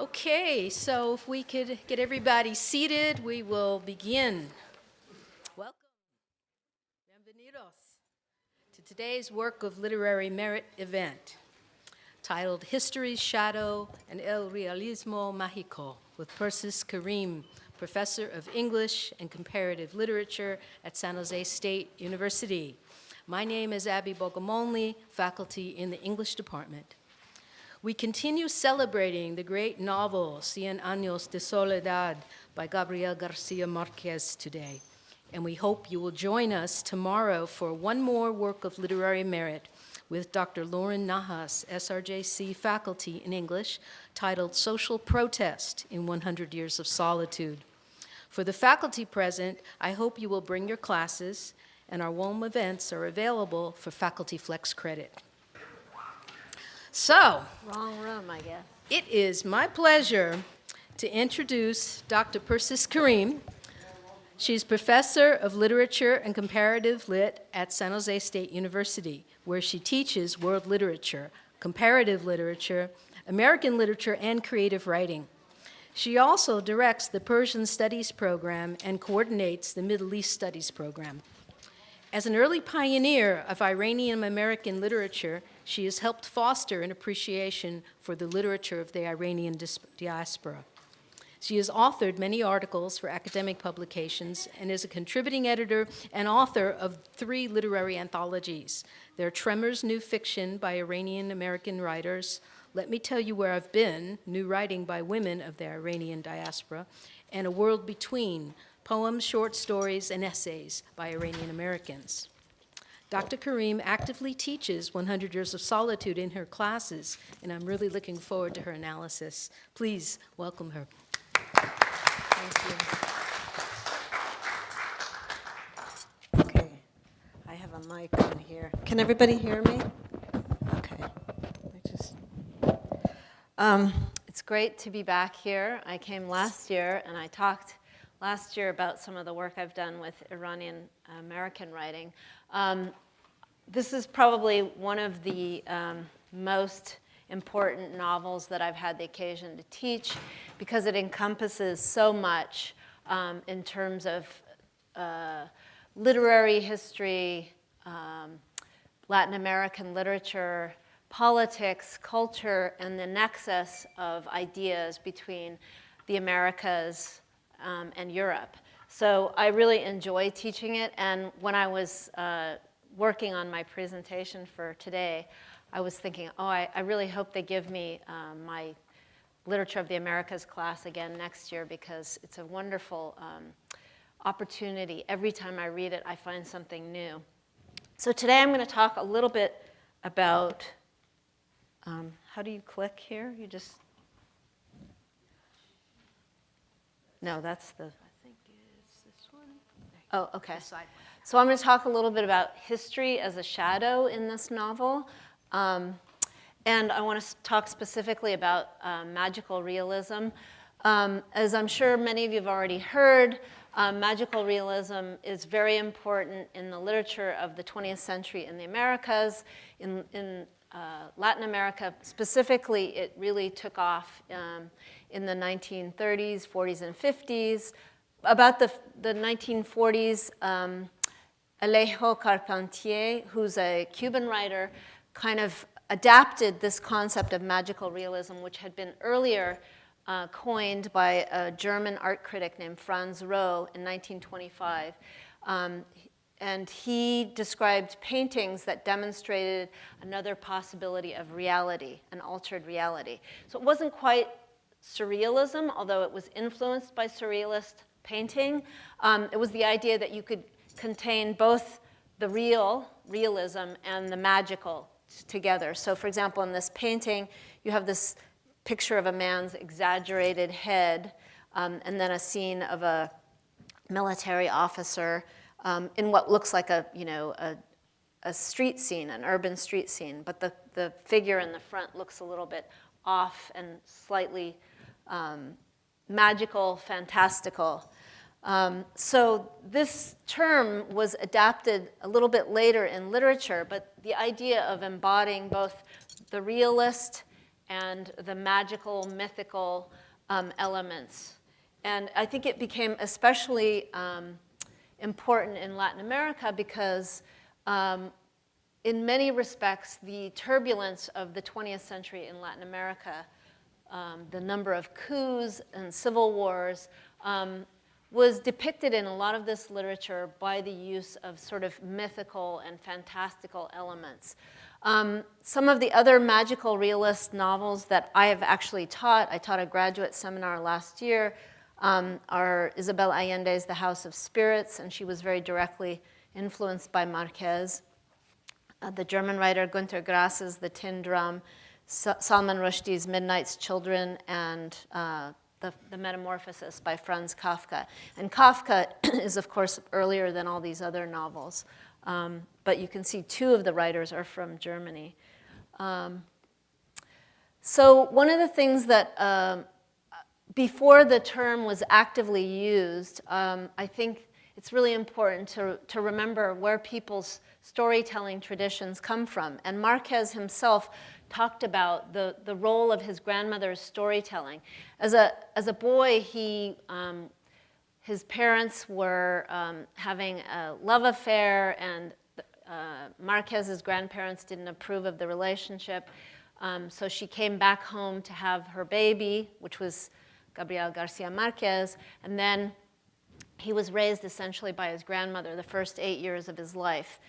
Okay, so if we could get everybody seated, we will begin. Welcome, bienvenidos, to today's Work of Literary Merit event, titled History's Shadow and El Realismo Mágico, with Persis Karim, Professor of English and Comparative Literature at San Jose State University. My name is Abby Bogamonli, faculty in the English department. We continue celebrating the great novel, Cien Años de Soledad by Gabriel Garcia Marquez today. And we hope you will join us tomorrow for one more work of literary merit with Dr. Lauren Nahas, SRJC faculty in English, titled Social Protest in 100 Years of Solitude. For the faculty present, I hope you will bring your classes, and our WOLM events are available for Faculty Flex credit. So, wrong room, I guess. It is my pleasure to introduce Dr. Persis Karim. She's Professor of Literature and Comparative Lit at San Jose State University, where she teaches world literature, comparative literature, American literature, and creative writing. She also directs the Persian Studies program and coordinates the Middle East Studies program. As an early pioneer of Iranian-American literature, she has helped foster an appreciation for the literature of the Iranian diaspora. She has authored many articles for academic publications and is a contributing editor and author of 3 literary anthologies. They're Tremors New Fiction by Iranian-American writers, Let Me Tell You Where I've Been, New Writing by Women of the Iranian Diaspora, and A World Between, Poems, Short Stories, and Essays by Iranian Americans. Dr. Karim actively teaches 100 Years of Solitude in her classes, and I'm really looking forward to her analysis. Please welcome her. Thank you. Okay, I have a mic on here. Can everybody hear me? Okay. It's great to be back here. I came last year, and I talked last year about some of the work I've done with Iranian American writing. This is probably one of the most important novels that I've had the occasion to teach because it encompasses so much in terms of literary history, Latin American literature, politics, culture, and the nexus of ideas between the Americas and Europe. So I really enjoy teaching it, and when I was working on my presentation for today, I was thinking, I really hope they give me my Literature of the Americas class again next year because it's a wonderful opportunity. Every time I read it, I find something new. So today I'm going to talk a little bit about, how do you click here? You just, no, that's the, I think it's this one. oh, okay. So I'm going to talk a little bit about history as a shadow in this novel. And I want to talk specifically about magical realism. As I'm sure many of you have already heard, magical realism is very important in the literature of the 20th century in the Americas. In Latin America specifically, it really took off in the 1930s, 40s, and 50s. About the 1940s, Alejo Carpentier, who's a Cuban writer, kind of adapted this concept of magical realism, which had been earlier coined by a German art critic named Franz Roh in 1925. And he described paintings that demonstrated another possibility of reality, an altered reality. So it wasn't quite surrealism, although it was influenced by surrealist painting. It was the idea that you could contain both the realism, and the magical together. So for example, in this painting, you have this picture of a man's exaggerated head, and then a scene of a military officer in what looks like a street scene, an urban street scene. But the figure in the front looks a little bit off and slightly magical, fantastical. So this term was adapted a little bit later in literature, but the idea of embodying both the realist and the magical, mythical elements. And I think it became especially important in Latin America because in many respects, the turbulence of the 20th century in Latin America, the number of coups and civil wars, was depicted in a lot of this literature by the use of sort of mythical and fantastical elements. Some of the other magical realist novels that I have actually taught, I taught a graduate seminar last year, are Isabel Allende's The House of Spirits, and she was very directly influenced by Marquez. The German writer Günter Grass's The Tin Drum, Salman Rushdie's Midnight's Children, and the Metamorphosis by Franz Kafka. And Kafka is, of course, earlier than all these other novels. But you can see two of the writers are from Germany. So one of the things that, before the term was actively used, I think it's really important to remember where people's storytelling traditions come from. And Marquez himself talked about the role of his grandmother's storytelling. As a boy, his parents were having a love affair, and Marquez's grandparents didn't approve of the relationship. So she came back home to have her baby, which was Gabriel Garcia Marquez, and then he was raised essentially by his grandmother the first 8 years of his life.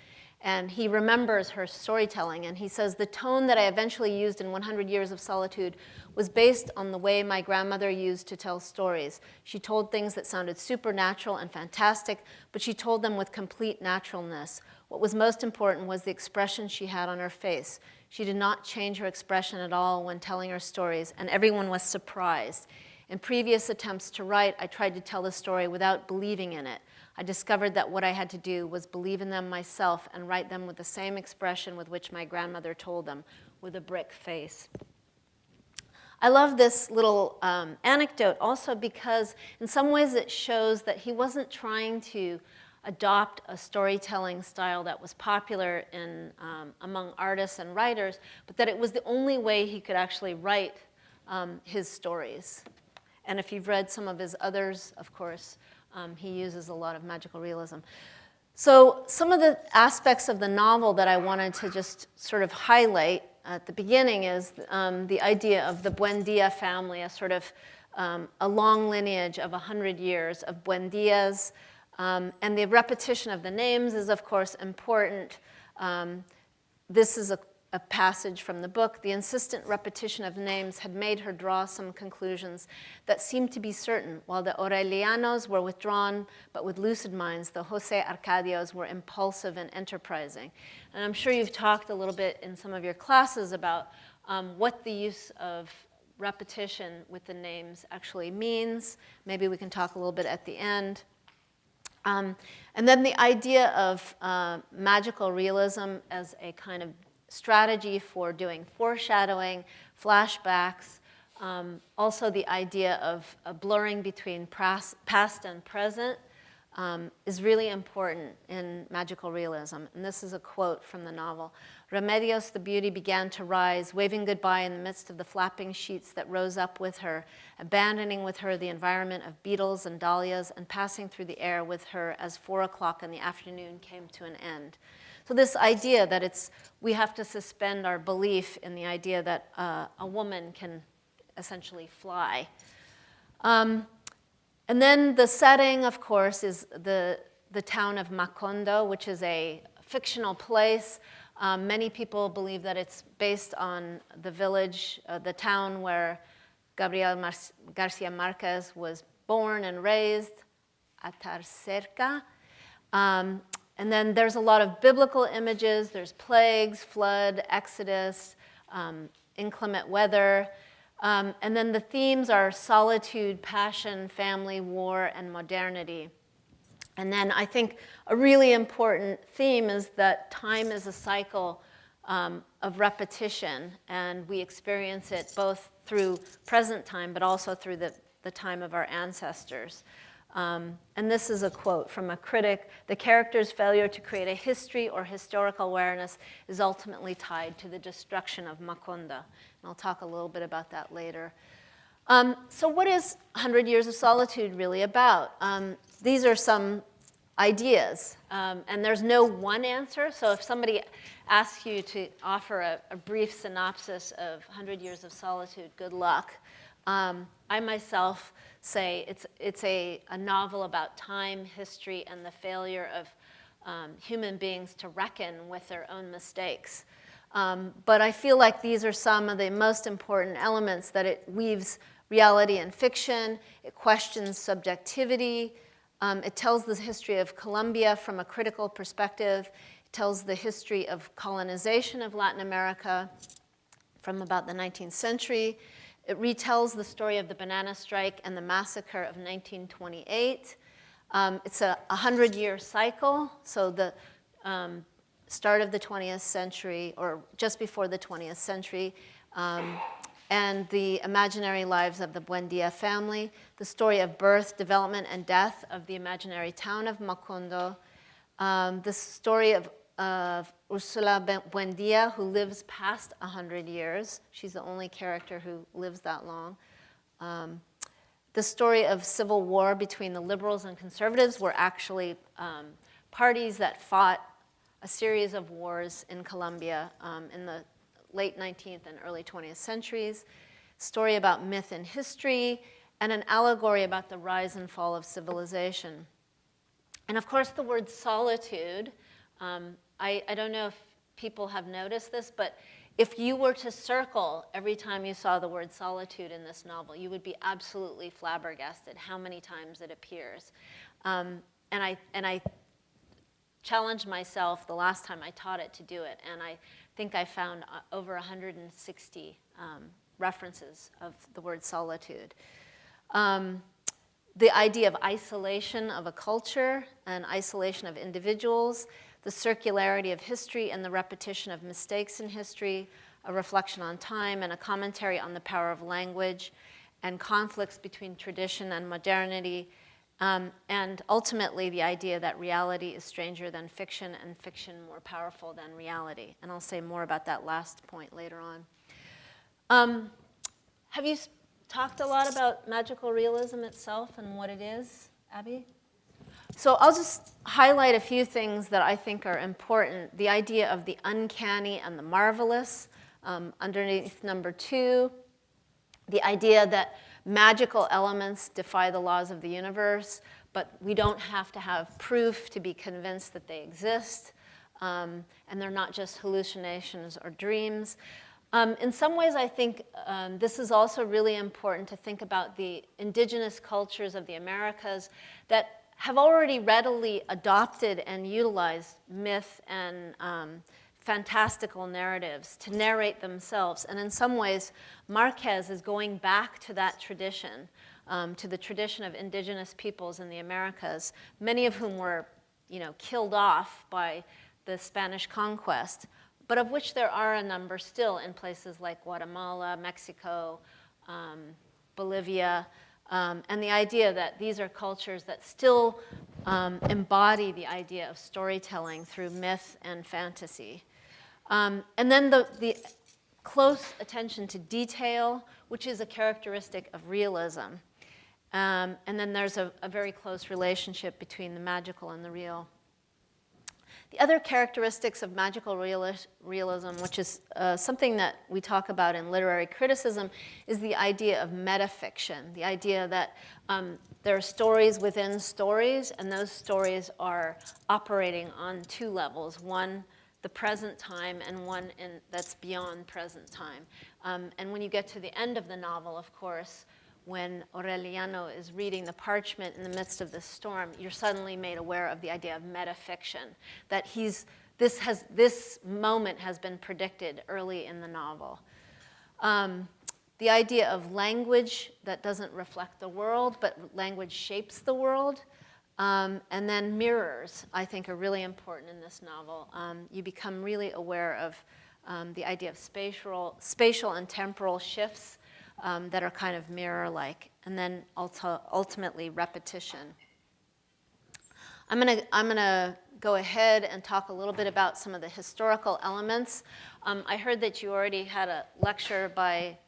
And he remembers her storytelling, and he says, "The tone that I eventually used in 100 Years of Solitude was based on the way my grandmother used to tell stories. She told things that sounded supernatural and fantastic, but she told them with complete naturalness. What was most important was the expression she had on her face. She did not change her expression at all when telling her stories, and everyone was surprised. In previous attempts to write, I tried to tell the story without believing in it. I discovered that what I had to do was believe in them myself and write them with the same expression with which my grandmother told them, with a brick face." I love this little anecdote also because in some ways it shows that he wasn't trying to adopt a storytelling style that was popular among artists and writers, but that it was the only way he could actually write his stories. And if you've read some of his others, of course, he uses a lot of magical realism. So some of the aspects of the novel that I wanted to just sort of highlight at the beginning is the idea of the Buendia family, a sort of a long lineage of 100 years of Buendias. And the repetition of the names is, of course, important. This is a passage from the book. The insistent repetition of names had made her draw some conclusions that seemed to be certain. While the Aurelianos were withdrawn, but with lucid minds, the Jose Arcadios were impulsive and enterprising. And I'm sure you've talked a little bit in some of your classes about what the use of repetition with the names actually means. Maybe we can talk a little bit at the end. And then the idea of magical realism as a kind of strategy for doing foreshadowing, flashbacks, also the idea of a blurring between past and present is really important in magical realism. And this is a quote from the novel. "Remedios the beauty began to rise, waving goodbye in the midst of the flapping sheets that rose up with her, abandoning with her the environment of beetles and dahlias, and passing through the air with her as 4 o'clock in the afternoon came to an end." So this idea that we have to suspend our belief in the idea that a woman can essentially fly. And then the setting, of course, is the town of Macondo, which is a fictional place. Many people believe that it's based on the village, the town where Gabriel Garcia Marquez was born and raised, Atarcerca. And then there's a lot of biblical images. There's plagues, flood, exodus, inclement weather. And then the themes are solitude, passion, family, war, and modernity. And then I think a really important theme is that time is a cycle of repetition, and we experience it both through present time, but also through the time of our ancestors. And this is a quote from a critic: "The character's failure to create a history or historical awareness is ultimately tied to the destruction of Macondo." And I'll talk a little bit about that later. So what is 100 Years of Solitude really about? These are some ideas, and there's no one answer. So if somebody asks you to offer a brief synopsis of 100 Years of Solitude, good luck. I myself say it's a novel about time, history, and the failure of human beings to reckon with their own mistakes. But I feel like these are some of the most important elements, that it weaves reality and fiction, it questions subjectivity, it tells the history of Colombia from a critical perspective, it tells the history of colonization of Latin America from about the 19th century. It retells the story of the banana strike and the massacre of 1928. It's a 100-year cycle, so the start of the 20th century, or just before the 20th century, and the imaginary lives of the Buendia family, the story of birth, development, and death of the imaginary town of Macondo, the story of Ursula Buendia, who lives past 100 years. She's the only character who lives that long. The story of civil war between the liberals and conservatives were actually parties that fought a series of wars in Colombia in the late 19th and early 20th centuries. Story about myth and history, and an allegory about the rise and fall of civilization. And of course, the word solitude, I don't know if people have noticed this, but if you were to circle every time you saw the word solitude in this novel, you would be absolutely flabbergasted how many times it appears. And I challenged myself the last time I taught it to do it, and I think I found over 160 references of the word solitude. The idea of isolation of a culture and isolation of individuals, the circularity of history and the repetition of mistakes in history, a reflection on time, and a commentary on the power of language, and conflicts between tradition and modernity, and ultimately the idea that reality is stranger than fiction and fiction more powerful than reality. And I'll say more about that last point later on. Have you talked a lot about magical realism itself and what it is, Abby? So I'll just highlight a few things that I think are important. The idea of the uncanny and the marvelous, underneath number 2. The idea that magical elements defy the laws of the universe, but we don't have to have proof to be convinced that they exist, and they're not just hallucinations or dreams. In some ways, I think this is also really important to think about the indigenous cultures of the Americas that have already readily adopted and utilized myth and fantastical narratives to narrate themselves. And in some ways, Marquez is going back to that tradition, to the tradition of indigenous peoples in the Americas, many of whom were, killed off by the Spanish conquest, but of which there are a number still in places like Guatemala, Mexico, Bolivia, and the idea that these are cultures that still embody the idea of storytelling through myth and fantasy. And then the close attention to detail, which is a characteristic of realism. And then there's a very close relationship between the magical and the real. The other characteristics of magical realism, which is something that we talk about in literary criticism, is the idea of metafiction, the idea that there are stories within stories, and those stories are operating on 2 levels. One, the present time, and one that's beyond present time. And when you get to the end of the novel, of course, when Aureliano is reading the parchment in the midst of this storm, you're suddenly made aware of the idea of metafiction, that this moment has been predicted early in the novel. The idea of language that doesn't reflect the world, but language shapes the world. And then mirrors, I think, are really important in this novel. You become really aware of the idea of spatial and temporal shifts that are kind of mirror-like, and then ultimately repetition. I'm gonna go ahead and talk a little bit about some of the historical elements. I heard that you already had a lecture by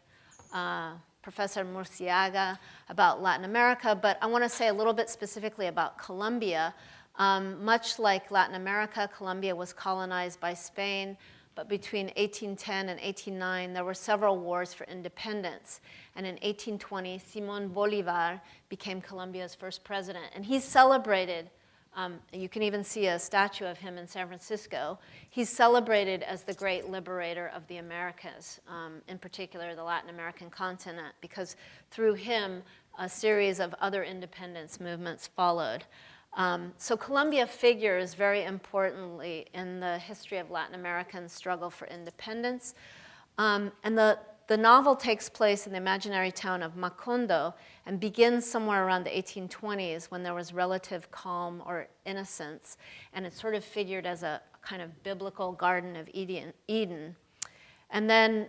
Professor Murciaga about Latin America, but I want to say a little bit specifically about Colombia. Much like Latin America, Colombia was colonized by Spain, but between 1810 and 1809, there were several wars for independence. And in 1820, Simón Bolívar became Colombia's first president. And he's celebrated, you can even see a statue of him in San Francisco. He's celebrated as the great liberator of the Americas, in particular the Latin American continent, because through him, a series of other independence movements followed. So Colombia figures very importantly in the history of Latin American struggle for independence. And the novel takes place in the imaginary town of Macondo and begins somewhere around the 1820s when there was relative calm or innocence. And it's sort of figured as a kind of biblical Garden of Eden. And then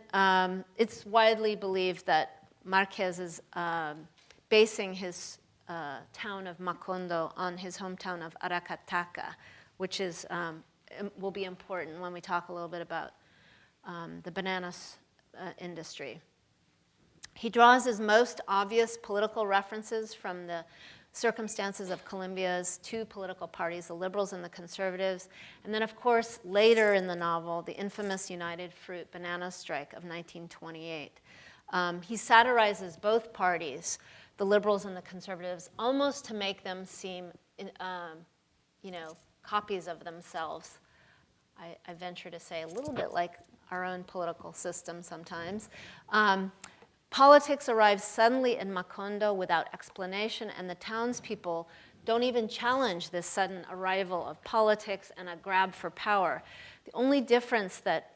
it's widely believed that Marquez is basing his town of Macondo on his hometown of Aracataca, which is, will be important when we talk a little bit about the bananas industry. He draws his most obvious political references from the circumstances of Colombia's two political parties, the liberals and the conservatives, and then, of course, later in the novel, the infamous United Fruit banana strike of 1928. He satirizes both parties, the liberals and the conservatives, almost to make them seem, copies of themselves. I venture to say a little bit like our own political system sometimes. Politics arrives suddenly in Macondo without explanation, and the townspeople don't even challenge this sudden arrival of politics and a grab for power. The only difference that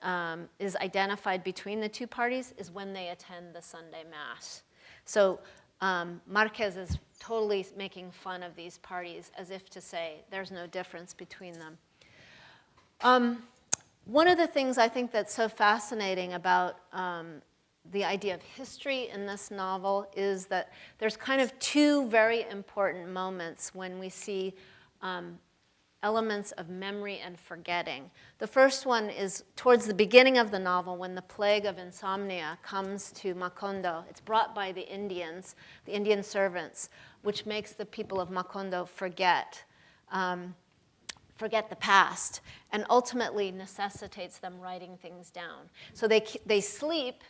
is identified between the two parties is when they attend the Sunday Mass. So Marquez is totally making fun of these parties as if to say there's no difference between them. One of the things I think that's so fascinating about the idea of history in this novel is that there's kind of two very important moments when we see elements of memory and forgetting. The first one is towards the beginning of the novel when the plague of insomnia comes to Macondo. It's brought by the Indians, the Indian servants, which makes the people of Macondo forget the past, and ultimately necessitates them writing things down. So they sleep,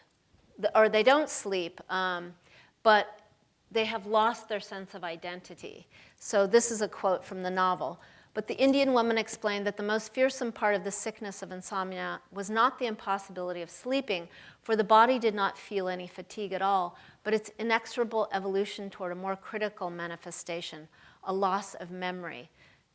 or they don't sleep, but they have lost their sense of identity. So this is a quote from the novel. But the Indian woman explained that the most fearsome part of the sickness of insomnia was not the impossibility of sleeping, for the body did not feel any fatigue at all, but its inexorable evolution toward a more critical manifestation, a loss of memory.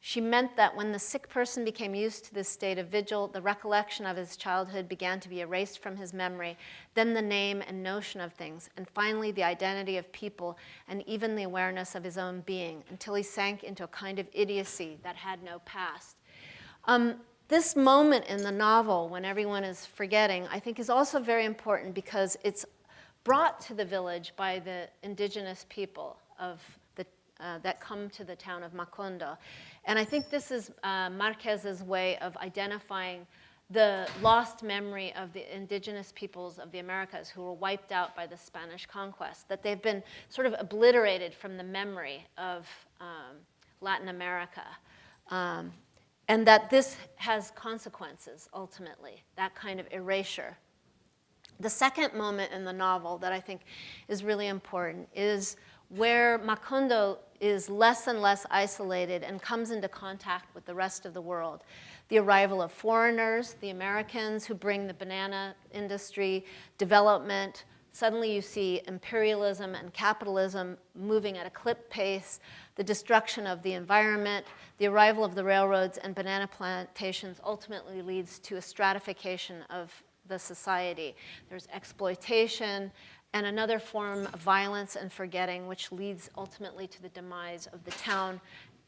She meant that when the sick person became used to this state of vigil, the recollection of his childhood began to be erased from his memory, then the name and notion of things, and finally the identity of people, and even the awareness of his own being, until he sank into a kind of idiocy that had no past. This moment in the novel, when everyone is forgetting, I think is also very important because it's brought to the village by the indigenous people that come to the town of Macondo. And I think this is Marquez's way of identifying the lost memory of the indigenous peoples of the Americas who were wiped out by the Spanish conquest, that they've been sort of obliterated from the memory of Latin America. And that this has consequences, ultimately, that kind of erasure. The second moment in the novel that I think is really important is where Macondo is less and less isolated and comes into contact with the rest of the world. The arrival of foreigners, the Americans who bring the banana industry, development. Suddenly you see imperialism and capitalism moving at a clip pace, the destruction of the environment, the arrival of the railroads and banana plantations ultimately leads to a stratification of the society. There's exploitation, and another form of violence and forgetting, which leads ultimately to the demise of the town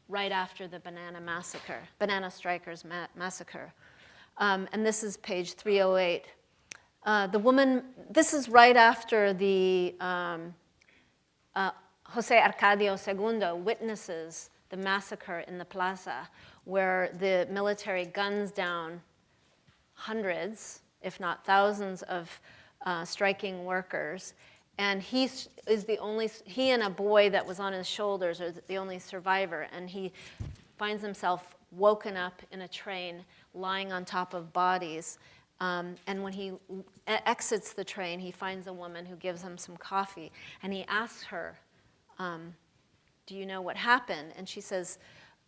right after the banana strikers massacre. And this is page 308. The woman, this is right after the Jose Arcadio II witnesses the massacre in the plaza, where the military guns down hundreds, if not thousands, of striking workers. And he and a boy that was on his shoulders are the only survivor. And he finds himself woken up in a train, lying on top of bodies. And when he exits the train, he finds a woman who gives him some coffee. And he asks her, do you know what happened? And she says,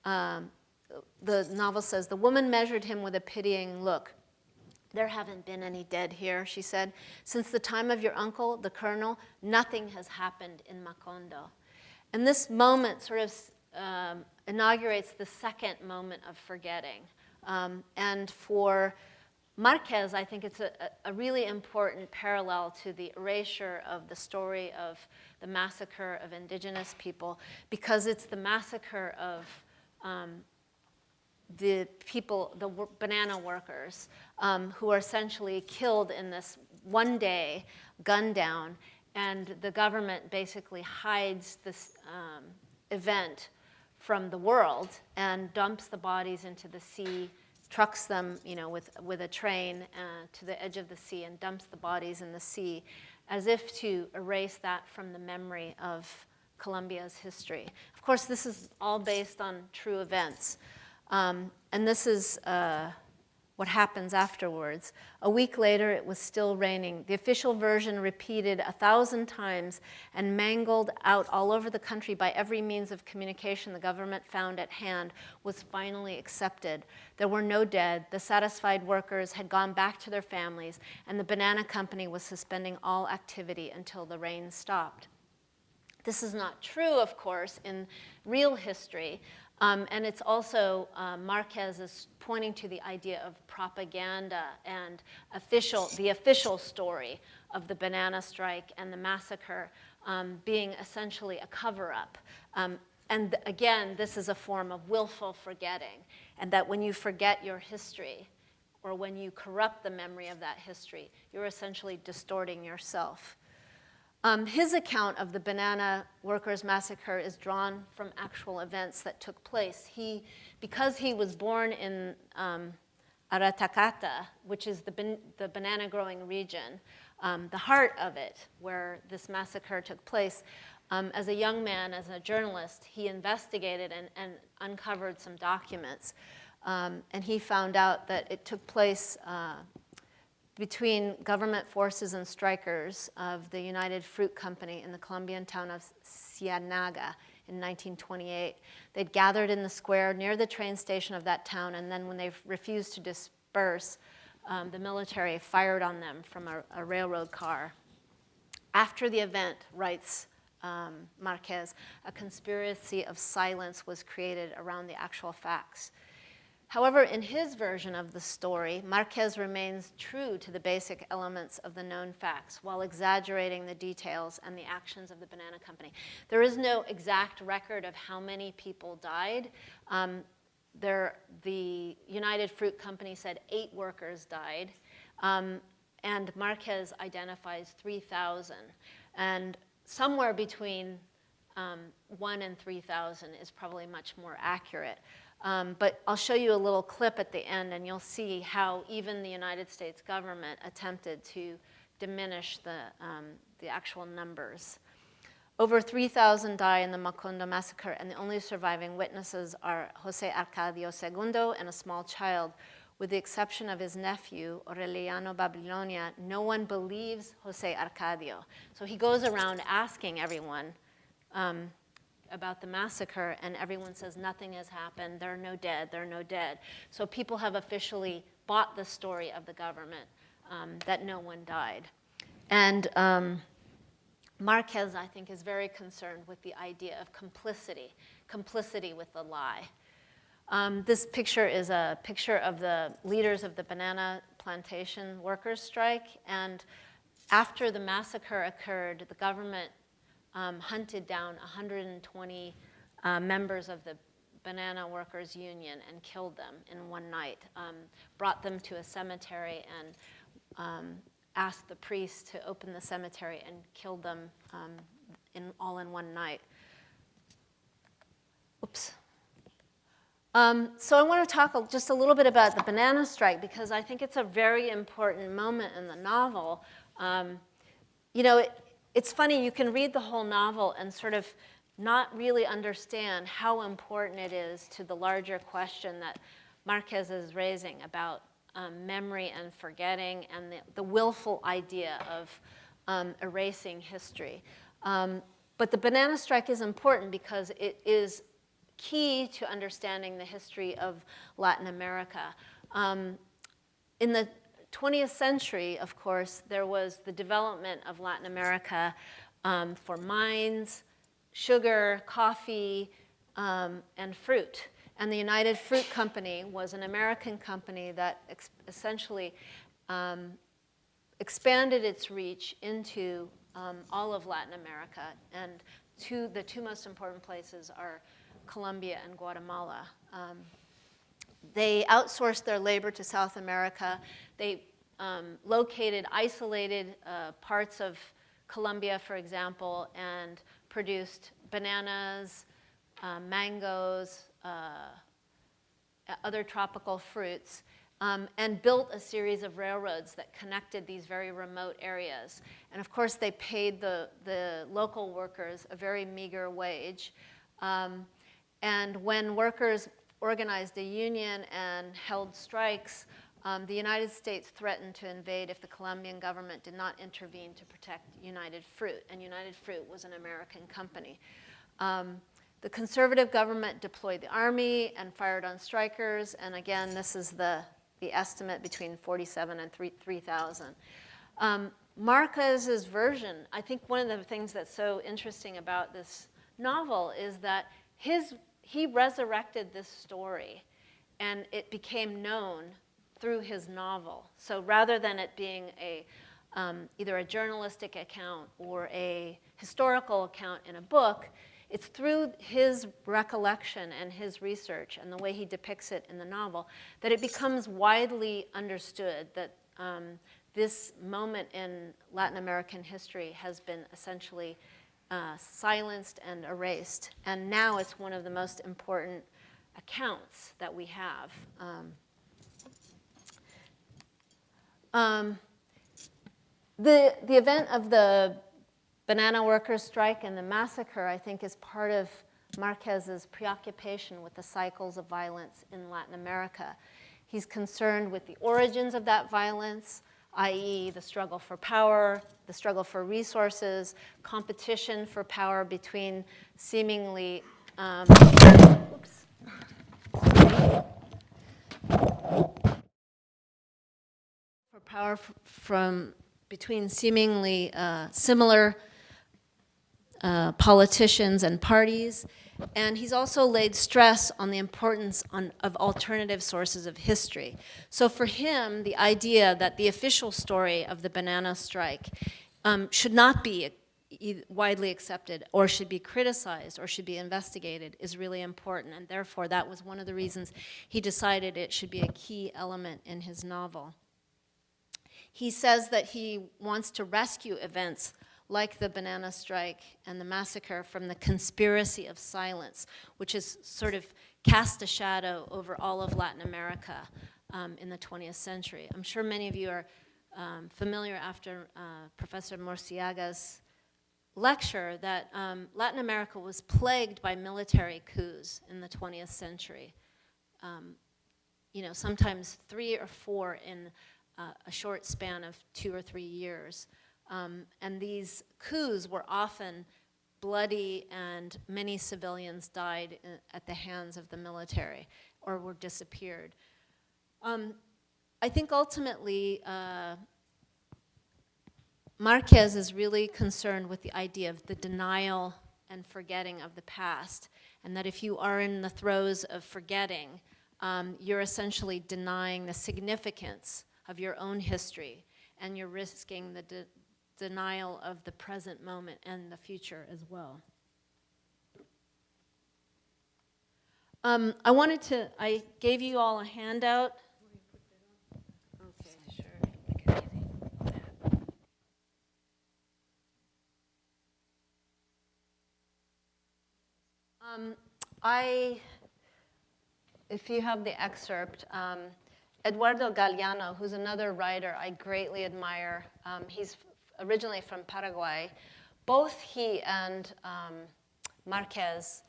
the novel says, the woman measured him with a pitying look. There haven't been any dead here, she said. Since the time of your uncle, the colonel, nothing has happened in Macondo. And this moment sort of inaugurates the second moment of forgetting. And for Marquez, I think it's a really important parallel to the erasure of the story of the massacre of indigenous people, because it's the massacre of the people, the banana workers, who are essentially killed in this one day gun down, and the government basically hides this event from the world and dumps the bodies into the sea, trucks them, with a train to the edge of the sea and dumps the bodies in the sea, as if to erase that from the memory of Colombia's history. Of course, this is all based on true events. And this is what happens afterwards. A week later, it was still raining. The official version, repeated 1,000 times and mangled out all over the country by every means of communication the government found at hand, was finally accepted. There were no dead. The satisfied workers had gone back to their families, and the banana company was suspending all activity until the rain stopped. This is not true, of course, in real history. And it's also, Marquez is pointing to the idea of propaganda and the official story of the banana strike and the massacre being essentially a cover-up. And again, this is a form of willful forgetting, and that when you forget your history, or when you corrupt the memory of that history, you're essentially distorting yourself. His account of the banana workers' massacre is drawn from actual events that took place. Because he was born in Aratacata, which is the banana-growing region, the heart of it, where this massacre took place, as a young man, as a journalist, he investigated and uncovered some documents. And he found out that it took place between government forces and strikers of the United Fruit Company in the Colombian town of Ciénaga in 1928. They'd gathered in the square near the train station of that town, and then when they refused to disperse, the military fired on them from a railroad car. After the event, writes Marquez, a conspiracy of silence was created around the actual facts. However, in his version of the story, Marquez remains true to the basic elements of the known facts while exaggerating the details and the actions of the banana company. There is no exact record of how many people died. The United Fruit Company said 8 workers died, and Marquez identifies 3,000. And somewhere between 1 and 3,000 is probably much more accurate. But I'll show you a little clip at the end, and you'll see how even the United States government attempted to diminish the actual numbers. Over 3,000 die in the Macondo massacre, and the only surviving witnesses are Jose Arcadio II and a small child. With the exception of his nephew, Aureliano Babilonia, no one believes Jose Arcadio. So he goes around asking everyone about the massacre, and everyone says nothing has happened, there are no dead, there are no dead. So people have officially bought the story of the government that no one died. And Marquez, I think, is very concerned with the idea of complicity with the lie. This picture is a picture of the leaders of the banana plantation workers' strike, and after the massacre occurred, the government hunted down 120 members of the Banana Workers Union and killed them in one night, brought them to a cemetery and asked the priest to open the cemetery and killed them all in one night. Oops. So I want to talk just a little bit about the banana strike, because I think it's a very important moment in the novel. You know, it's funny, you can read the whole novel and sort of not really understand how important it is to the larger question that Marquez is raising about memory and forgetting and the willful idea of erasing history. But the banana strike is important because it is key to understanding the history of Latin America. In the 20th century, of course, there was the development of Latin America for mines, sugar, coffee, and fruit. And the United Fruit Company was an American company that essentially expanded its reach into all of Latin America. And the two most important places are Colombia and Guatemala. They outsourced their labor to South America. They located isolated parts of Colombia, for example, and produced bananas, mangoes, other tropical fruits, and built a series of railroads that connected these very remote areas. And of course, they paid the local workers a very meager wage. And when workers organized a union and held strikes, the United States threatened to invade if the Colombian government did not intervene to protect United Fruit. And United Fruit was an American company. The conservative government deployed the army and fired on strikers. And again, this is the estimate between 47 and 3,000. Marquez's version, I think one of the things that's so interesting about this novel is that he resurrected this story, and it became known through his novel. So rather than it being either a journalistic account or a historical account in a book, it's through his recollection and his research and the way he depicts it in the novel that it becomes widely understood that this moment in Latin American history has been essentially silenced and erased. And now it's one of the most important accounts that we have. The event of the banana workers' strike and the massacre, I think, is part of Marquez's preoccupation with the cycles of violence in Latin America. He's concerned with the origins of that violence, i.e. the struggle for power, the struggle for resources, competition for power between seemingly between seemingly similar politicians and parties. And he's also laid stress on the importance of alternative sources of history. So for him, the idea that the official story of the banana strike should not be widely accepted or should be criticized or should be investigated is really important. And therefore, that was one of the reasons he decided it should be a key element in his novel. He says that he wants to rescue events like the banana strike and the massacre from the conspiracy of silence, which has sort of cast a shadow over all of Latin America in the 20th century. I'm sure many of you are familiar after Professor Murciaga's lecture that Latin America was plagued by military coups in the 20th century. Sometimes 3 or 4 in a short span of 2 or 3 years. And these coups were often bloody, and many civilians died at the hands of the military or were disappeared. I think ultimately Marquez is really concerned with the idea of the denial and forgetting of the past, and that if you are in the throes of forgetting, you're essentially denying the significance of your own history, and you're risking the denial of the present moment and the future as well. I gave you all a handout. Okay, sure. If you have the excerpt, Eduardo Galeano, who's another writer I greatly admire, he's originally from Paraguay. Both he and Marquez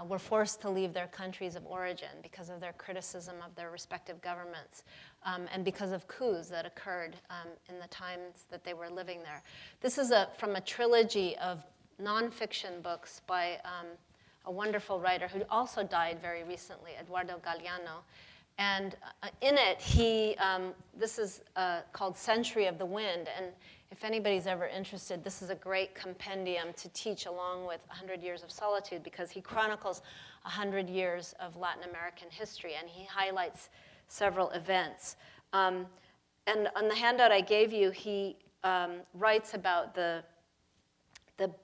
were forced to leave their countries of origin because of their criticism of their respective governments and because of coups that occurred in the times that they were living there. This is from a trilogy of nonfiction books by a wonderful writer who also died very recently, Eduardo Galeano. And in it, this is called Century of the Wind. And if anybody's ever interested, this is a great compendium to teach along with 100 Years of Solitude, because he chronicles 100 years of Latin American history, and he highlights several events. And on the handout I gave you, he writes about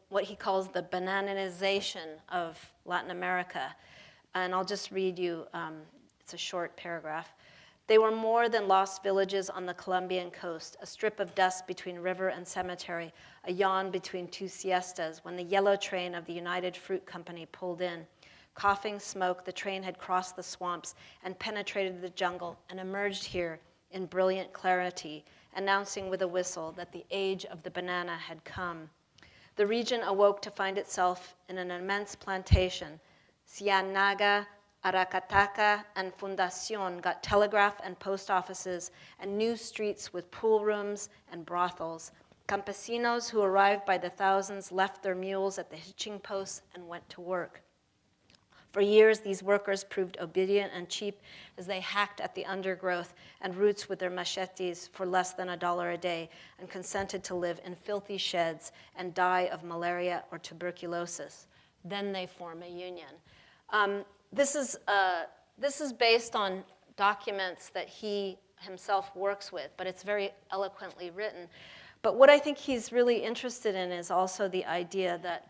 what he calls the bananization of Latin America. And I'll just read you, it's a short paragraph. They were more than lost villages on the Colombian coast, a strip of dust between river and cemetery, a yawn between two siestas, when the yellow train of the United Fruit Company pulled in. Coughing smoke, the train had crossed the swamps and penetrated the jungle and emerged here in brilliant clarity, announcing with a whistle that the age of the banana had come. The region awoke to find itself in an immense plantation. Ciénaga, Aracataca, and Fundación got telegraph and post offices and new streets with pool rooms and brothels. Campesinos who arrived by the thousands left their mules at the hitching posts and went to work. For years, these workers proved obedient and cheap as they hacked at the undergrowth and roots with their machetes for less than $1 a day and consented to live in filthy sheds and die of malaria or tuberculosis. Then they form a union. This is based on documents that he himself works with, but it's very eloquently written. But what I think he's really interested in is also the idea that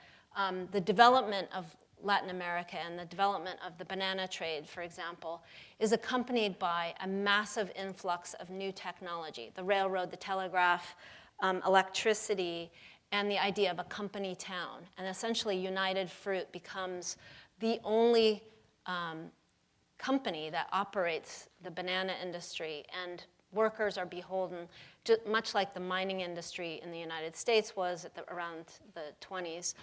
the development of Latin America and the development of the banana trade, for example, is accompanied by a massive influx of new technology, the railroad, the telegraph, electricity, and the idea of a company town. And essentially, United Fruit becomes the only company that operates the banana industry, and workers are beholden, much like the mining industry in the United States was around the 20s,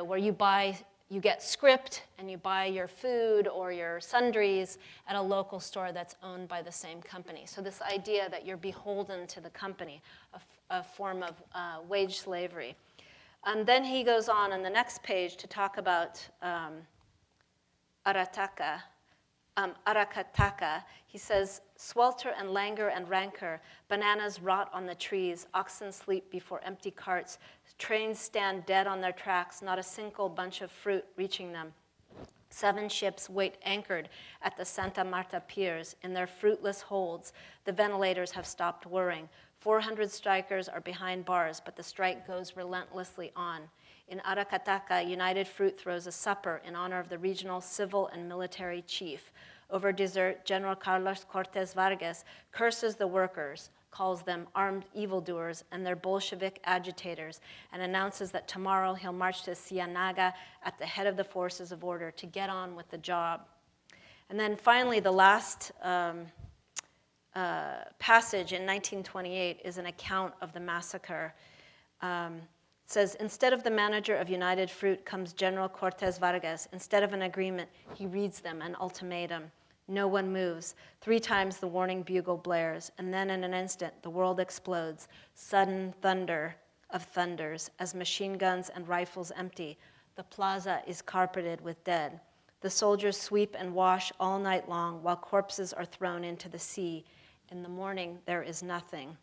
where you get script and you buy your food or your sundries at a local store that's owned by the same company. So this idea that you're beholden to the company, a form of wage slavery. And then he goes on the next page to talk about Aracataca. He says, swelter and languor and rancor, bananas rot on the trees, oxen sleep before empty carts, trains stand dead on their tracks, not a single bunch of fruit reaching them. 7 ships wait anchored at the Santa Marta piers in their fruitless holds. The ventilators have stopped whirring. 400 strikers are behind bars, but the strike goes relentlessly on. In Aracataca, United Fruit throws a supper in honor of the regional civil and military chief. Over dessert, General Carlos Cortez Vargas curses the workers, calls them armed evildoers and their Bolshevik agitators, and announces that tomorrow he'll march to Ciénaga at the head of the forces of order to get on with the job. And then finally, the last passage in 1928 is an account of the massacre. It says, instead of the manager of United Fruit comes General Cortez Vargas. Instead of an agreement, he reads them an ultimatum. No one moves. 3 times the warning bugle blares, and then in an instant, the world explodes. Sudden thunder of thunders as machine guns and rifles empty. The plaza is carpeted with dead. The soldiers sweep and wash all night long while corpses are thrown into the sea. In the morning, there is nothing.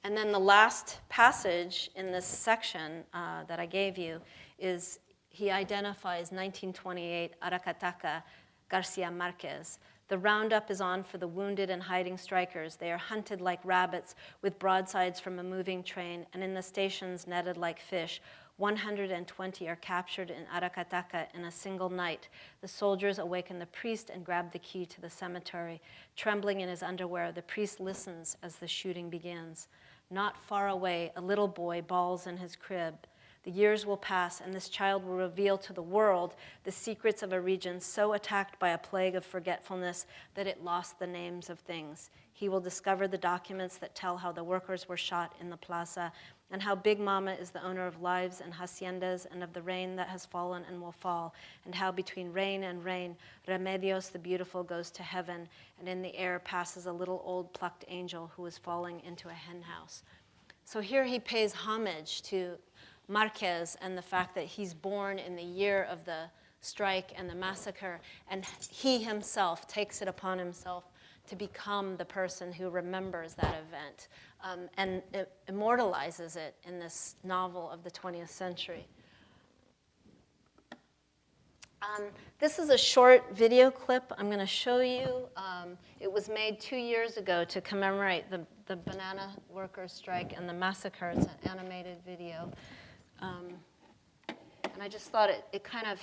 And then the last passage in this section that I gave you is he identifies 1928 Aracataca, Garcia Marquez. The roundup is on for the wounded and hiding strikers. They are hunted like rabbits with broadsides from a moving train, and in the stations netted like fish. 120 are captured in Aracataca in a single night. The soldiers awaken the priest and grab the key to the cemetery. Trembling in his underwear, the priest listens as the shooting begins. Not far away, a little boy bawls in his crib. The years will pass, and this child will reveal to the world the secrets of a region so attacked by a plague of forgetfulness that it lost the names of things. He will discover the documents that tell how the workers were shot in the plaza, and how Big Mama is the owner of lives and haciendas and of the rain that has fallen and will fall, and how between rain and rain, Remedios the beautiful goes to heaven, and in the air passes a little old plucked angel who is falling into a hen house. So here he pays homage to Marquez and the fact that he's born in the year of the strike and the massacre, and he himself takes it upon himself to become the person who remembers that event, and it immortalizes it in this novel of the 20th century. This is a short video clip I'm going to show you. It was made 2 years ago to commemorate the banana workers' strike and the massacre. It's an animated video. And I just thought it kind of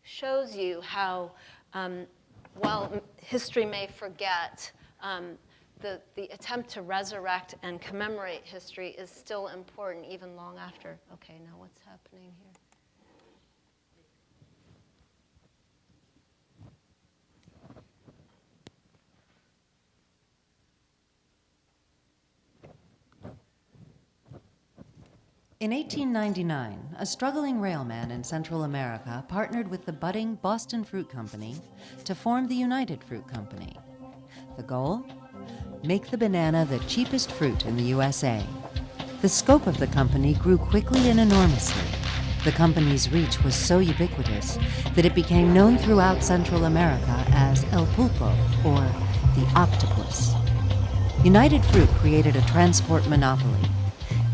shows you how, while history may forget, the attempt to resurrect and commemorate history is still important even long after. Okay, now what's happening here? In 1899, a struggling railman in Central America partnered with the budding Boston Fruit Company to form the United Fruit Company. The goal? Make the banana the cheapest fruit in the USA. The scope of the company grew quickly and enormously. The company's reach was so ubiquitous that it became known throughout Central America as El Pulpo, or the octopus. United Fruit created a transport monopoly.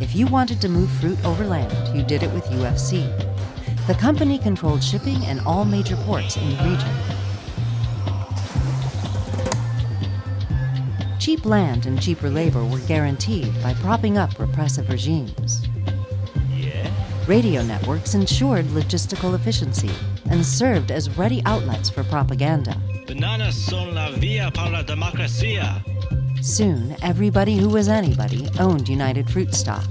If you wanted to move fruit overland, you did it with UFC. The company controlled shipping in all major ports in the region. Cheap land and cheaper labor were guaranteed by propping up repressive regimes. Radio networks ensured logistical efficiency and served as ready outlets for propaganda. Bananas son la vía para la democracia. Soon, everybody who was anybody owned United Fruit stock.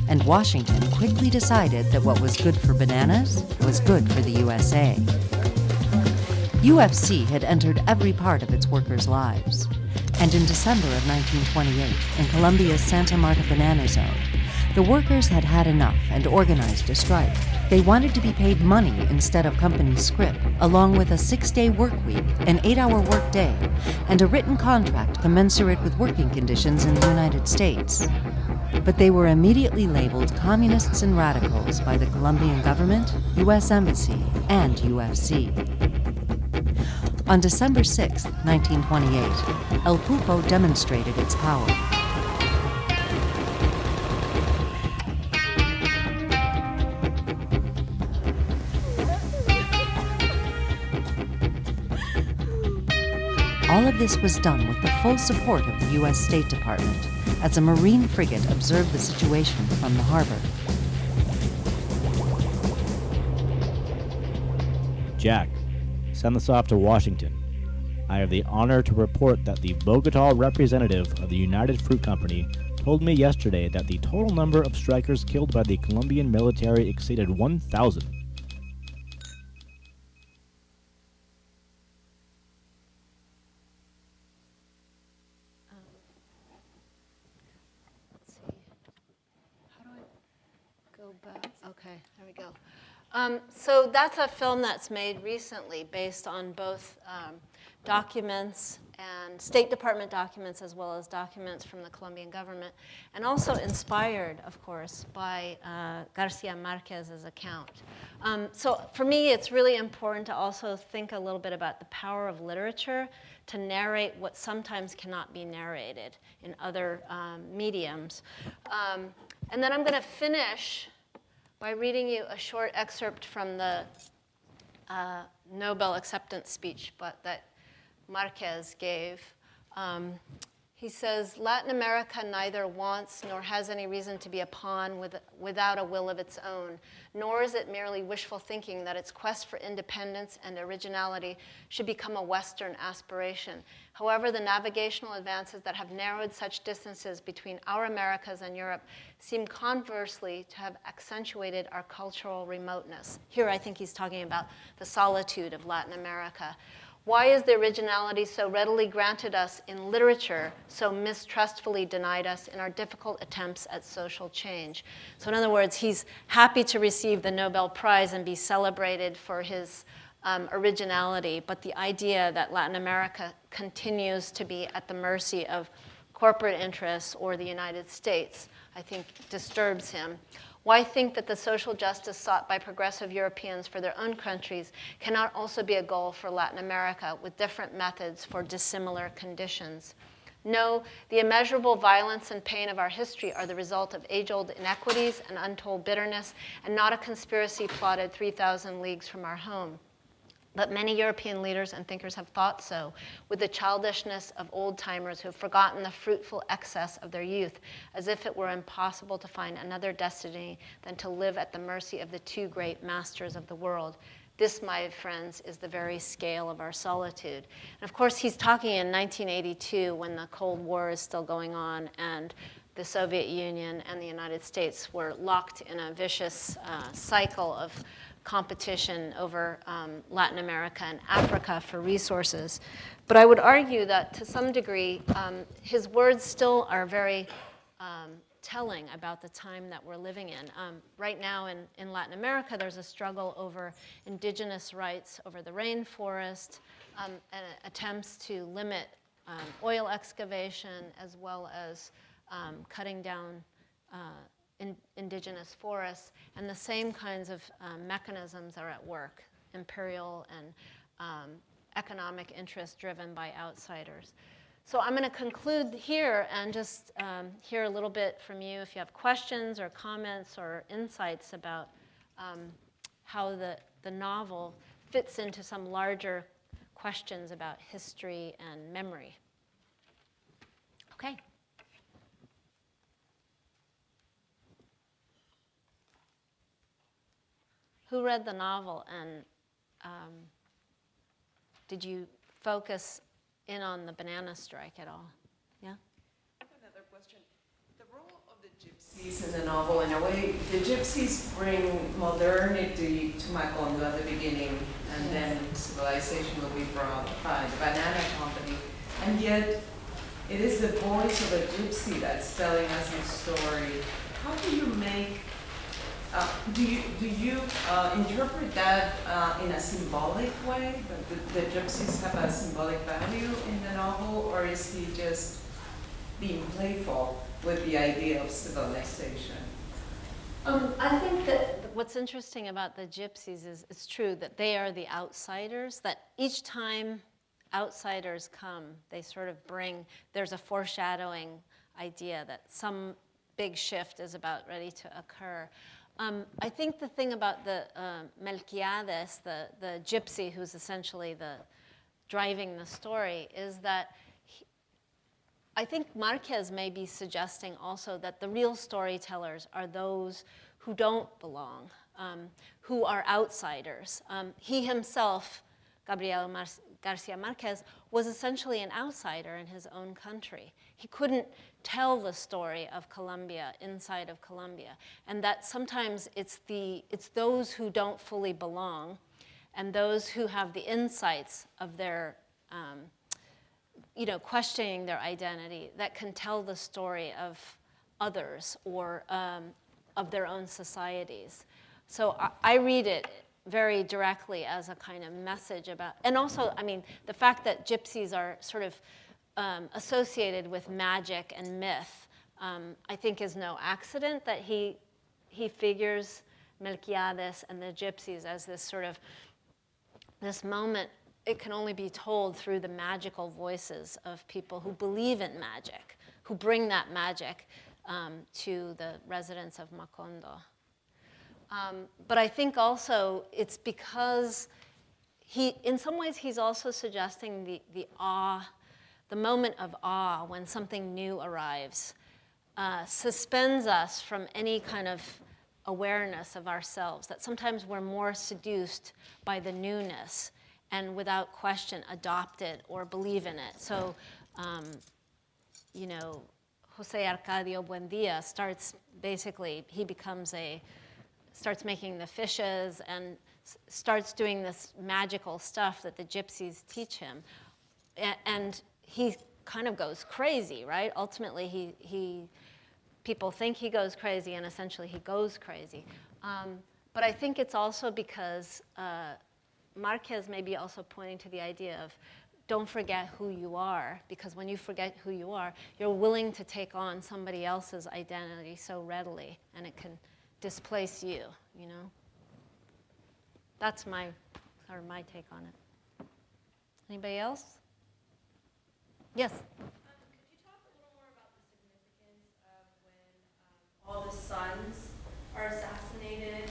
And Washington quickly decided that what was good for bananas was good for the USA. UFC had entered every part of its workers' lives. And in December of 1928, in Colombia's Santa Marta Banana Zone, the workers had had enough and organized a strike. They wanted to be paid money instead of company scrip, along with a 6-day work week, an 8-hour work day, and a written contract commensurate with working conditions in the United States. But they were immediately labeled communists and radicals by the Colombian government, U.S. Embassy, and UFC. On December 6, 1928, El Pulpo demonstrated its power. All of this was done with the full support of the U.S. State Department, as a Marine frigate observed the situation from the harbor. Jack, send this off to Washington. I have the honor to report that the Bogota representative of the United Fruit Company told me yesterday that the total number of strikers killed by the Colombian military exceeded 1,000. Okay, there we go. So that's a film that's made recently based on both documents and State Department documents as well as documents from the Colombian government, and also inspired, of course, by Garcia Marquez's account. So for me, it's really important to also think a little bit about the power of literature to narrate what sometimes cannot be narrated in other mediums. And then I'm going to finish by reading you a short excerpt from the Nobel acceptance speech that Marquez gave. He says, Latin America neither wants nor has any reason to be a pawn without a will of its own, nor is it merely wishful thinking that its quest for independence and originality should become a Western aspiration. However, the navigational advances that have narrowed such distances between our Americas and Europe seem conversely to have accentuated our cultural remoteness. Here I think he's talking about the solitude of Latin America. Why is the originality so readily granted us in literature, so mistrustfully denied us in our difficult attempts at social change? So in other words, he's happy to receive the Nobel Prize and be celebrated for his originality, but the idea that Latin America continues to be at the mercy of corporate interests or the United States, I think disturbs him. Why think that the social justice sought by progressive Europeans for their own countries cannot also be a goal for Latin America with different methods for dissimilar conditions? No, the immeasurable violence and pain of our history are the result of age-old inequities and untold bitterness, and not a conspiracy plotted 3,000 leagues from our home. But many European leaders and thinkers have thought so, with the childishness of old-timers who have forgotten the fruitful excess of their youth, as if it were impossible to find another destiny than to live at the mercy of the two great masters of the world. This, my friends, is the very scale of our solitude. And of course, he's talking in 1982 when the Cold War is still going on and the Soviet Union and the United States were locked in a vicious cycle of competition over Latin America and Africa for resources. But I would argue that to some degree, his words still are very telling about the time that we're living in. Right now in Latin America, there's a struggle over indigenous rights over the rainforest, and attempts to limit oil excavation as well as cutting down indigenous forests, and the same kinds of mechanisms are at work, imperial and economic interest driven by outsiders. So I'm going to conclude here and just hear a little bit from you if you have questions or comments or insights about how the novel fits into some larger questions about history and memory. Okay. Who read the novel, and did you focus in on the banana strike at all? Yeah? I have another question. The role of the gypsies in the novel, in a way, the gypsies bring modernity to Macondo at the beginning, and then civilization will be brought by the banana company. And yet, it is the voice of a gypsy that's telling us this story. How do you make do you interpret that in a symbolic way? That the gypsies have a symbolic value in the novel, or is he just being playful with the idea of civilization? I think that what's interesting about the gypsies is it's true that they are the outsiders, that each time outsiders come, they sort of bring, there's a foreshadowing idea that some big shift is about ready to occur. I think the thing about the Melquiades, the gypsy who's essentially driving the story, is that I think Marquez may be suggesting also that the real storytellers are those who don't belong, who are outsiders. He himself, Gabriel Garcia Marquez, was essentially an outsider in his own country. He couldn't tell the story of Colombia inside of Colombia, and that sometimes it's those who don't fully belong and those who have the insights of their questioning their identity that can tell the story of others or of their own societies. So I read it very directly as a kind of message about, and also, I mean, the fact that gypsies are sort of associated with magic and myth, I think is no accident that he figures Melquiades and the gypsies as this sort of, this moment, it can only be told through the magical voices of people who believe in magic, who bring that magic to the residents of Macondo. But I think also it's because in some ways he's also suggesting the awe, the moment of awe when something new arrives, suspends us from any kind of awareness of ourselves, that sometimes we're more seduced by the newness and without question adopt it or believe in it. So, you know, Jose Arcadio Buendia starts basically, he starts making the fishes and starts doing this magical stuff that the gypsies teach him. And he kind of goes crazy, right? Ultimately, people think he goes crazy, and essentially he goes crazy. But I think it's also because Marquez may be also pointing to the idea of don't forget who you are, because when you forget who you are, you're willing to take on somebody else's identity so readily, and it can displace you, you know? That's my take on it. Anybody else? Yes? Could you talk a little more about the significance of when all the sons are assassinated,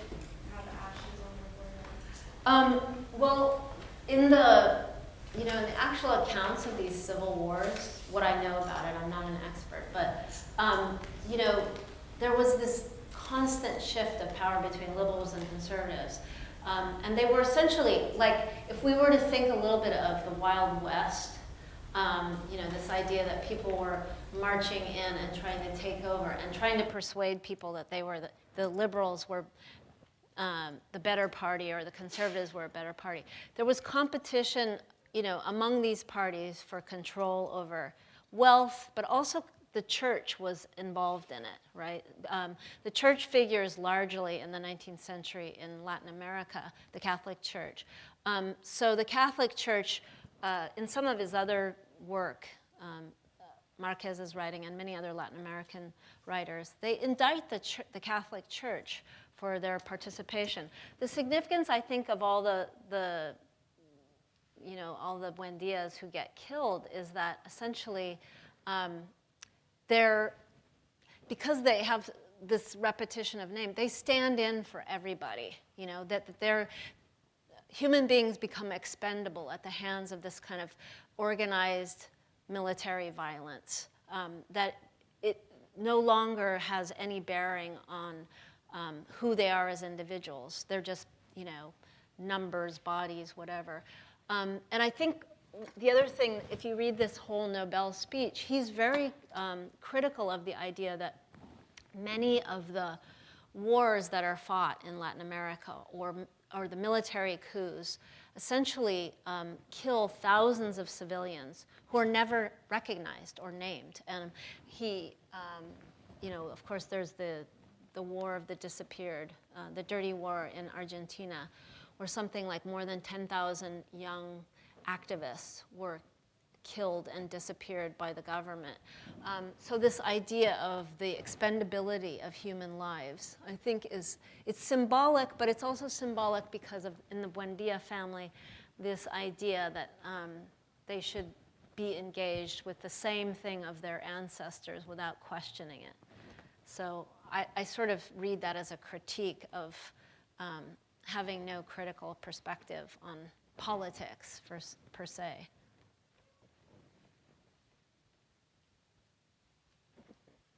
how the ashes on their forehead? Well, in the actual accounts of these civil wars, what I know about it, I'm not an expert, but there was this constant shift of power between liberals and conservatives. And they were essentially, like, if we were to think a little bit of the Wild West, this idea that people were marching in and trying to take over and trying to persuade people that they were the liberals were the better party or the conservatives were a better party. There was competition, among these parties for control over wealth, but also the church was involved in it, right? The church figures largely in the 19th century in Latin America, the Catholic Church. So the Catholic Church, in some of his other work, Marquez's writing and many other Latin American writers, they indict the Catholic Church for their participation. The significance, I think, of all the Buendias who get killed is that essentially because they have this repetition of name, they stand in for everybody, that they're human beings become expendable at the hands of this kind of organized military violence, that it no longer has any bearing on who they are as individuals. They're just, numbers, bodies, whatever. And I think the other thing, if you read this whole Nobel speech, he's very critical of the idea that many of the wars that are fought in Latin America or the military coups essentially kill thousands of civilians who are never recognized or named. And he, of course, there's the war of the disappeared, the dirty war in Argentina, where something like more than 10,000 young activists were killed and disappeared by the government. So this idea of the expendability of human lives, I think it's symbolic, but it's also symbolic because of, in the Buendia family, this idea that they should be engaged with the same thing of their ancestors without questioning it. So I sort of read that as a critique of having no critical perspective on politics per se.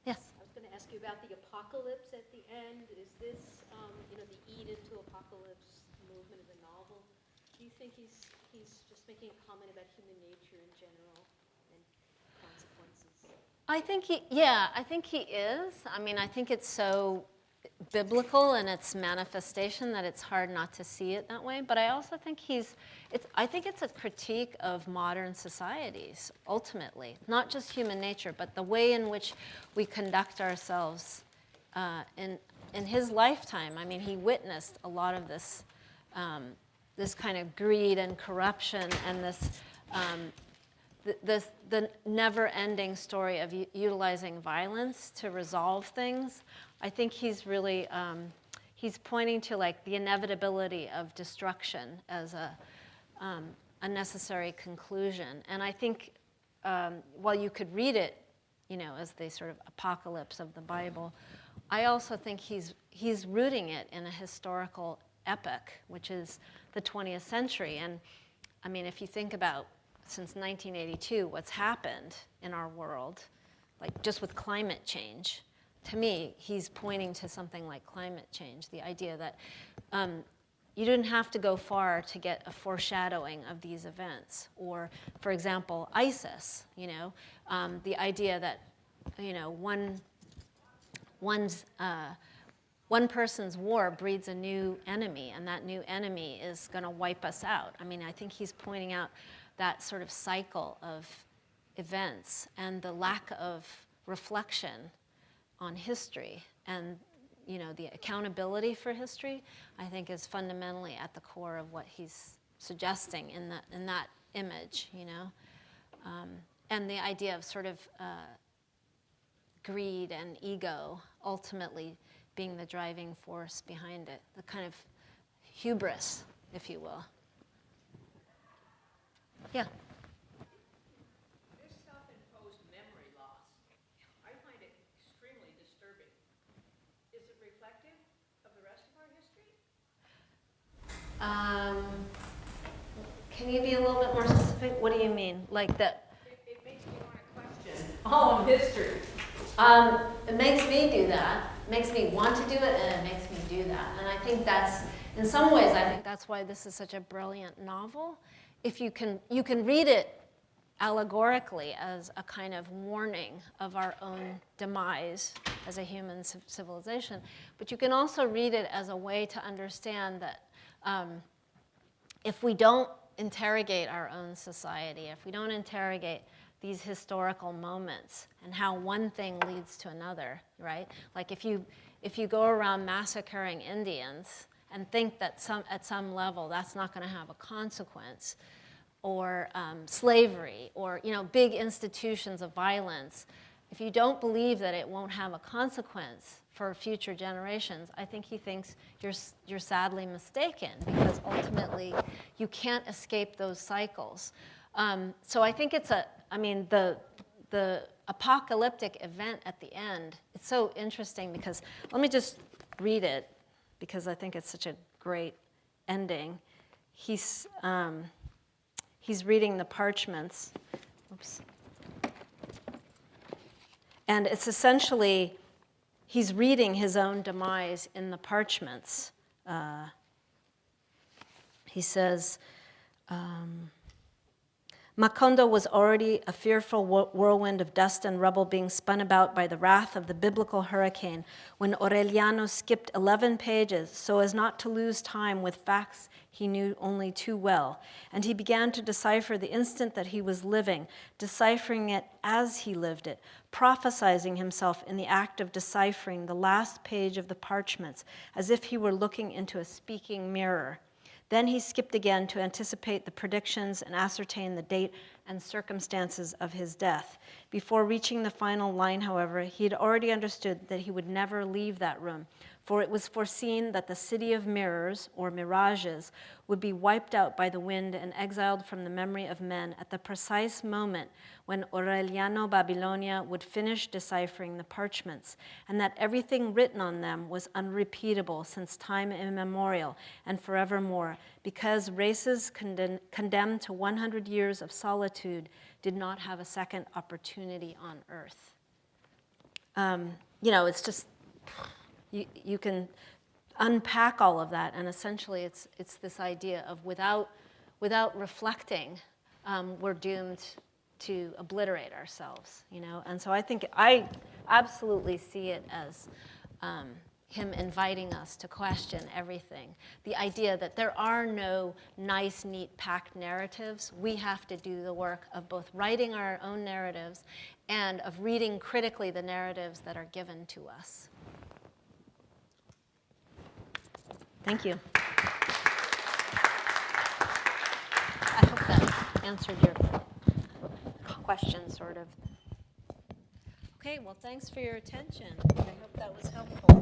Yes? I was going to ask you about the apocalypse at the end. Is this, the Eden to Apocalypse movement of the novel? Do you think he's just making a comment about human nature in general and consequences? I think he is. I mean, I think it's so biblical in its manifestation that it's hard not to see it that way. But I also think I think it's a critique of modern societies, ultimately. Not just human nature, but the way in which we conduct ourselves in his lifetime. I mean, he witnessed a lot of this, this kind of greed and corruption and the never-ending story of utilizing violence to resolve things. I think he's really, he's pointing to like the inevitability of destruction as a necessary conclusion. And I think while you could read it, as the sort of apocalypse of the Bible, I also think he's rooting it in a historical epoch, which is the 20th century. And I mean, if you think about since 1982, what's happened in our world, like just with climate change, to me, he's pointing to something like climate change, the idea that you didn't have to go far to get a foreshadowing of these events. Or, for example, ISIS, the idea that, one person's war breeds a new enemy, and that new enemy is going to wipe us out. I mean, I think he's pointing out that sort of cycle of events and the lack of reflection on history. And the accountability for history, I think, is fundamentally at the core of what he's suggesting in that image, and the idea of sort of greed and ego ultimately being the driving force behind it, the kind of hubris, if you will. Yeah. This self-imposed memory loss, I find it extremely disturbing. Is it reflective of the rest of our history? Can you be a little bit more specific? What do you mean? Like that? It makes me want to question all of history. It makes me do that. It makes me want to do it, and it makes me do that. And I think that's, in some ways, I think that's why this is such a brilliant novel. If you can read it allegorically as a kind of warning of our own demise as a human civilization, but you can also read it as a way to understand that if we don't interrogate our own society, if we don't interrogate these historical moments and how one thing leads to another, right? Like if you go around massacring Indians and think that at some level that's not going to have a consequence, or slavery, or big institutions of violence, if you don't believe that it won't have a consequence for future generations, I think he thinks you're sadly mistaken, because ultimately you can't escape those cycles. So I think it's the apocalyptic event at the end, it's so interesting because, let me just read it because I think it's such a great ending. He's reading the parchments. Oops. And it's essentially, he's reading his own demise in the parchments. He says, Macondo was already a fearful whirlwind of dust and rubble being spun about by the wrath of the biblical hurricane when Aureliano skipped 11 pages so as not to lose time with facts he knew only too well. And he began to decipher the instant that he was living, deciphering it as he lived it, prophesizing himself in the act of deciphering the last page of the parchments as if he were looking into a speaking mirror. Then he skipped again to anticipate the predictions and ascertain the date and circumstances of his death. Before reaching the final line, however, he had already understood that he would never leave that room, for it was foreseen that the city of mirrors, or mirages, would be wiped out by the wind and exiled from the memory of men at the precise moment when Aureliano Babylonia would finish deciphering the parchments, and that everything written on them was unrepeatable since time immemorial and forevermore, because races condemned to 100 years of solitude did not have a second opportunity on earth. It's just, you can unpack all of that, and essentially it's this idea of without reflecting, we're doomed to obliterate ourselves, And so I absolutely see it as him inviting us to question everything. The idea that there are no nice, neat, packed narratives. We have to do the work of both writing our own narratives and of reading critically the narratives that are given to us. Thank you. I hope that answered your question, sort of. Okay, well, thanks for your attention. I hope that was helpful.